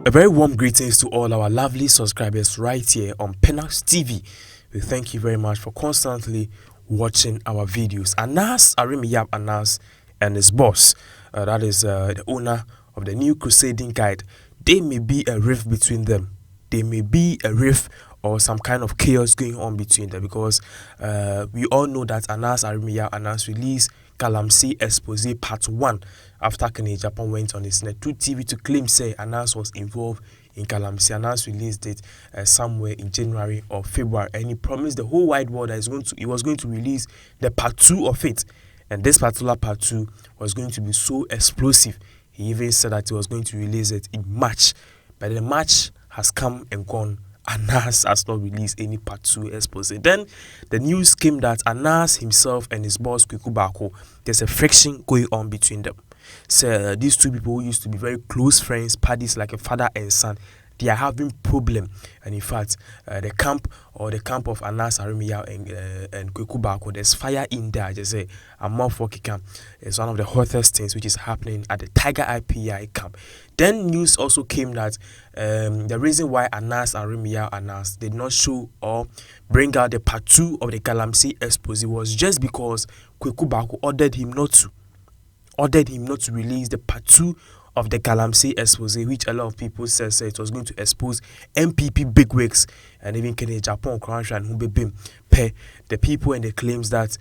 A very warm greetings to all our lovely subscribers right here on Pinax TV. We thank you very much for constantly watching our videos. Anas Agyap Anas and his boss, that is the owner of the new crusading guide, there may be a rift between them. There may be a rift or some kind of chaos going on between them because we all know that Anas Agyap Anas released Galamsey Expose Part 1 after Ken Agyap went on his net to TV to claim say Anas was involved in Galamsey. Anas released it somewhere in January or February, and he promised the whole wide world that he was going to release the Part 2 of it, and this particular Part 2 was going to be so explosive. He even said that he was going to release it in March, but the March has come and gone. Anas has not released any Part 2 expose. Then the news came that Anas himself and his boss Kwaku Baako, there's a friction going on between them. So these two people who used to be very close friends, buddies like a father and son, they are having problem. And in fact, the camp of Anas Agyap and Kwaku Baako, there's fire in there. Just say a motherfucking camp. It's one of the hottest things which is happening at the Tiger IPI camp. Then news also came that the reason why Anas Agyap did not show or bring out the Part 2 of the Galamsey expose was just because Kwaku Baako ordered him not to release the Part 2 of the Galamsey expose, which a lot of people said it was going to expose MPP bigwigs and even Ken Agyap and Hubebim per the people and the claims that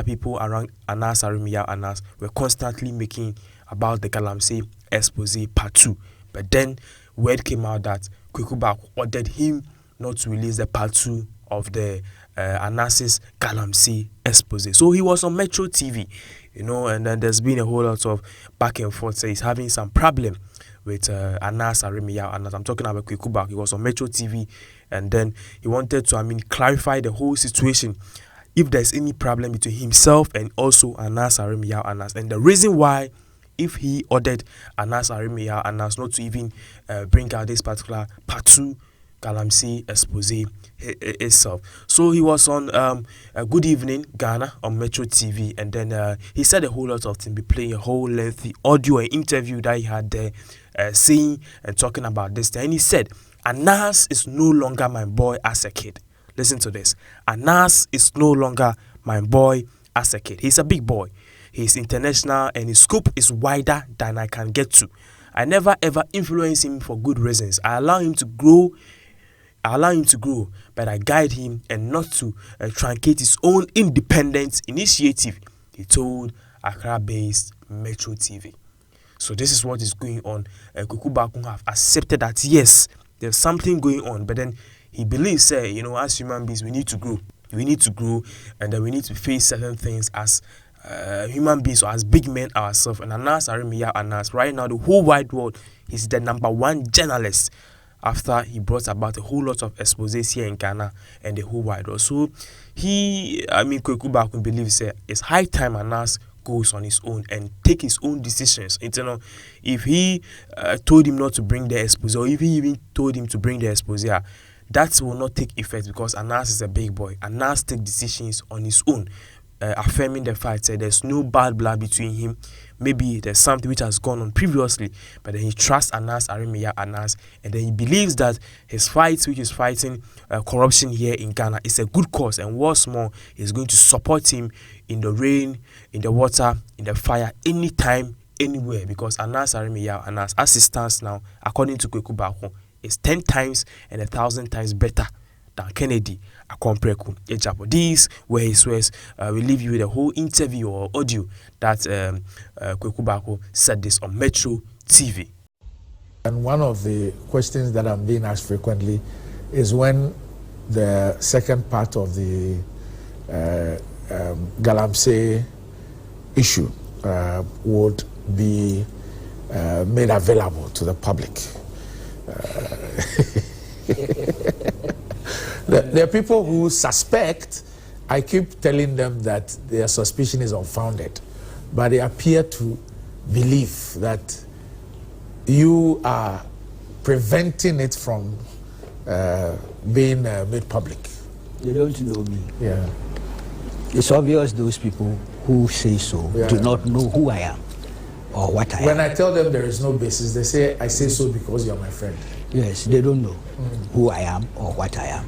people around Anas Agyap were constantly making about the Galamsey expose Part 2. But then word came out that Kwaku Baako ordered him not to release the Part 2 of the Anas's Galamsey expose. So he was on Metro TV, and then there's been a whole lot of back and forth. So he's having some problem with Anas Agyap. I'm talking about Kwaku Baako. He was on Metro TV, and then he wanted to, clarify the whole situation. If there's any problem between himself and also Anas Agyap, and the reason why, if he ordered Anas Agyap not to even bring out this particular Part 2 Galamsey expose itself. So he was on Good Evening Ghana on Metro TV, and then he said a whole lot of things, be playing a whole lengthy audio and interview that he had there, saying and talking about this thing. And he said, Anas is no longer my boy as a kid. Listen to this. Anas is no longer my boy as a kid. He's a big boy. He's international and his scope is wider than I can get to. I never ever influence him for good reasons. I allow him to grow, but I guide him and not to truncate his own independent initiative, he told Accra-based Metro TV. So this is what is going on. Kwaku Baako have accepted that yes, there's something going on, but then he believes, as human beings, we need to grow, and then we need to face certain things as human beings or as big men ourselves. And Anas Agyap, right now, the whole wide world, he's the #1 journalist after he brought about a whole lot of exposes here in Ghana and the whole wide world. So Kwaku Baako believes it's high time Anas goes on his own and take his own decisions. If he told him not to bring the expose, or if he even told him to bring the expose, that will not take effect because Anas is a big boy. Anas takes decisions on his own, affirming the fact that there's no bad blood between him. Maybe there's something which has gone on previously, but then he trusts Anas Agyap, and then he believes that his fight, which is fighting corruption here in Ghana, is a good cause, and what's more, he's going to support him in the rain, in the water, in the fire, anytime, anywhere, because Anas Agyap, as it stands now, according to Kwaku Baako, is 10 times and 1,000 times better than Kennedy Agyap. These were his words. We leave you with a whole interview or audio that Kwaku Baako said this on Metro TV. And one of the questions that I'm being asked frequently is when the second part of the Galamsey issue would be made available to the public. There are people who suspect, I keep telling them that their suspicion is unfounded, but they appear to believe that you are preventing it from being made public. They don't know me. Yeah. It's obvious those people who say so do not know who I am. or what I am. When I tell them there is no basis, they say, I say so because you're my friend. Yes, they don't know who I am or what I am.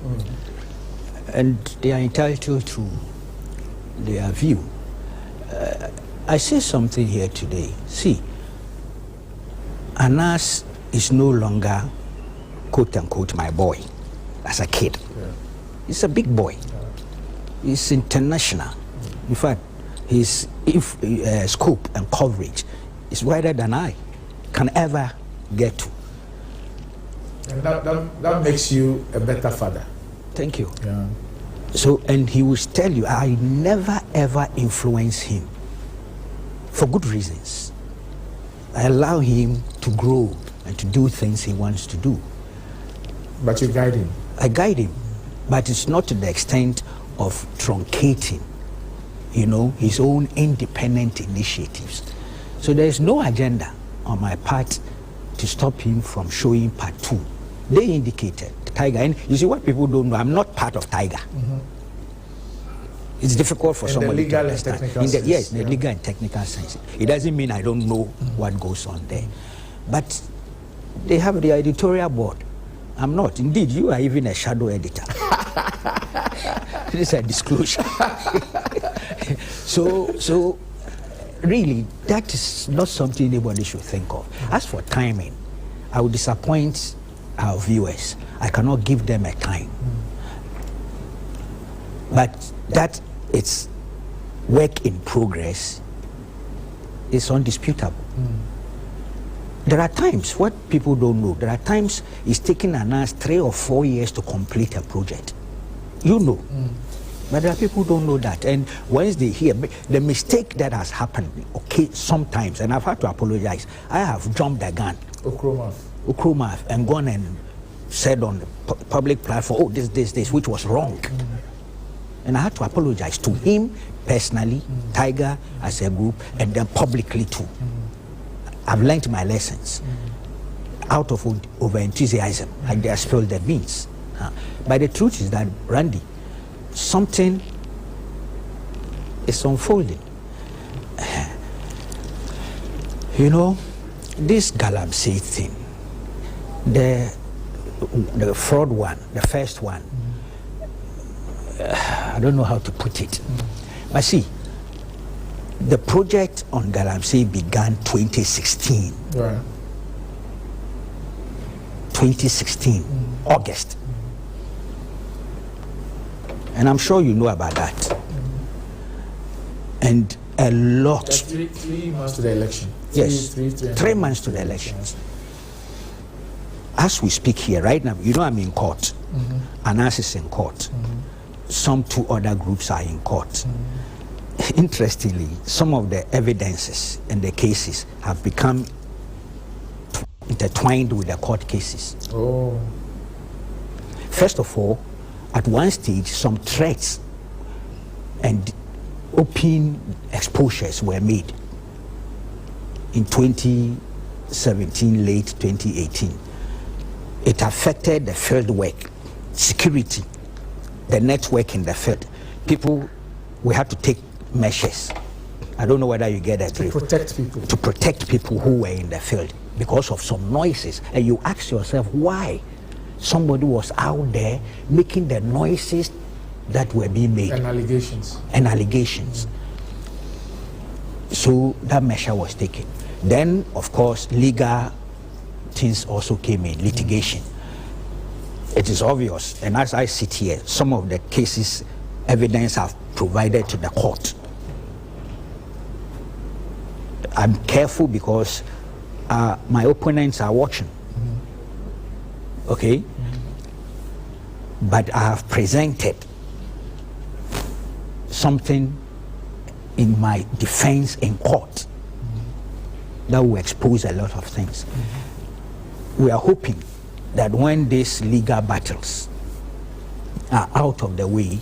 And they are entitled to their view. I say something here today. See, Anas is no longer, quote unquote, my boy as a kid. Yeah. He's a big boy. He's international. In fact, his scope and coverage is wider than I can ever get to. And that makes you a better father. Thank you. Yeah. So, and he will tell you, I never ever influence him for good reasons. I allow him to grow and to do things he wants to do. But you guide him. I guide him, but it's not to the extent of truncating, you know, his own independent initiatives. So there is no agenda on my part to stop him from showing part 2. They indicated Tiger, and you see what people don't know, I'm not part of Tiger. It's difficult for somebody to understand. Yes, in the legal and technical sense. It doesn't mean I don't know what goes on there. But they have the editorial board. I'm not. Indeed, you are even a shadow editor. This is a disclosure. So really, that is not something anybody should think of. As for timing, I will disappoint our viewers. I cannot give them a time. But that it's work in progress is undisputable. There are times, what people don't know, there are times it's taking Anas 3 or 4 years to complete a project. You know. But there are people who don't know that. And once they hear, the mistake that has happened, okay, sometimes, and I've had to apologize, I have jumped the gun. Okromaf, and gone and said on the public platform, oh, this, which was wrong. And I had to apologize to him personally, Tiger as a group, and then publicly too. I've learned my lessons. Out of over-enthusiasm, I just spilled the beans. But the truth is that, Randy, something is unfolding. You know, this Galamsey thing, the fraud one, the first one, I don't know how to put it. But see, the project on Galamsey began 2016. Right. 2016, August. And I'm sure you know about that. And a lot. That's 3 months to the election. Yes, 3 months to the elections. As we speak here right now, you know I'm in court. Anas is in court. Some 2 other groups are in court. Interestingly, some of the evidences and the cases have become intertwined with the court cases. Oh. First of all, at one stage, some threats and open exposures were made in 2017, late 2018. It affected the field work, security, the network in the field. People, we had to take measures. I don't know whether you get that. To protect people. To protect people who were in the field because of some noises. And you ask yourself why somebody was out there making the noises that were being made. And allegations. And allegations. So that measure was taken. Then, of course, legal things also came in, litigation. It is obvious, and as I sit here, some of the cases, evidence I've provided to the court. I'm careful because my opponents are watching. Okay? But I have presented something in my defense in court that will expose a lot of things. We are hoping that when these legal battles are out of the way,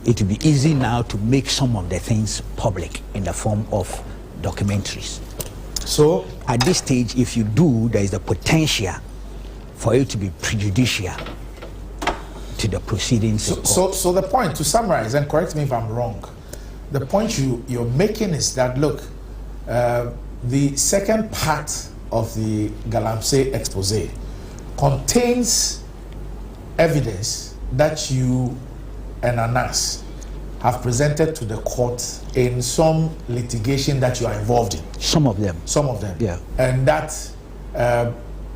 it will be easy now to make some of the things public in the form of documentaries. So at this stage, if you do, there is the potential for it to be prejudicial to the proceedings. So the point, to summarize, and correct me if I'm wrong, the point you're making is that, look, The second part of the Galamsey expose contains evidence that you and Anas have presented to the court in some litigation that you are involved in. Some of them. Some of them. Yeah. And that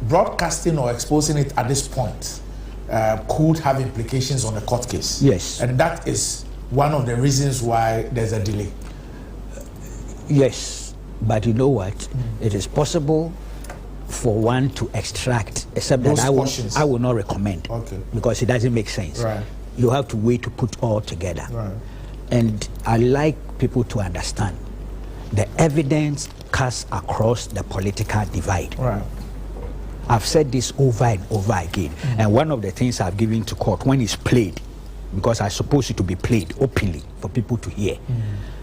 broadcasting or exposing it at this point could have implications on the court case. Yes. And that is one of the reasons why there's a delay. Yes, but you know what? It is possible for one to extract, except Those that portions. I will not recommend, Okay. because it doesn't make sense. Right. You have to wait to put all together. Right. And I like people to understand the evidence cuts across the political divide. Right. I've said this over and over again. And one of the things I've given to court, when it's played, because I suppose it to be played openly for people to hear,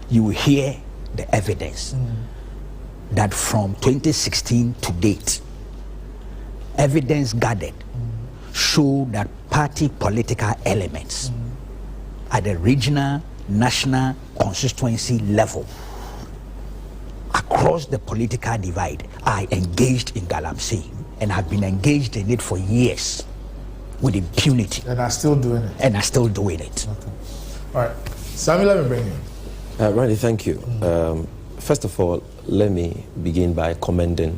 you will hear the evidence that from 2016 to date, evidence gathered show that party political elements at the regional, national, constituency level across the political divide are engaged in Galamsey and have been engaged in it for years with impunity. And are still doing it. And are still doing it. Okay. All right. Samuel, let me bring you. Randy, thank you. First of all, let me begin by commending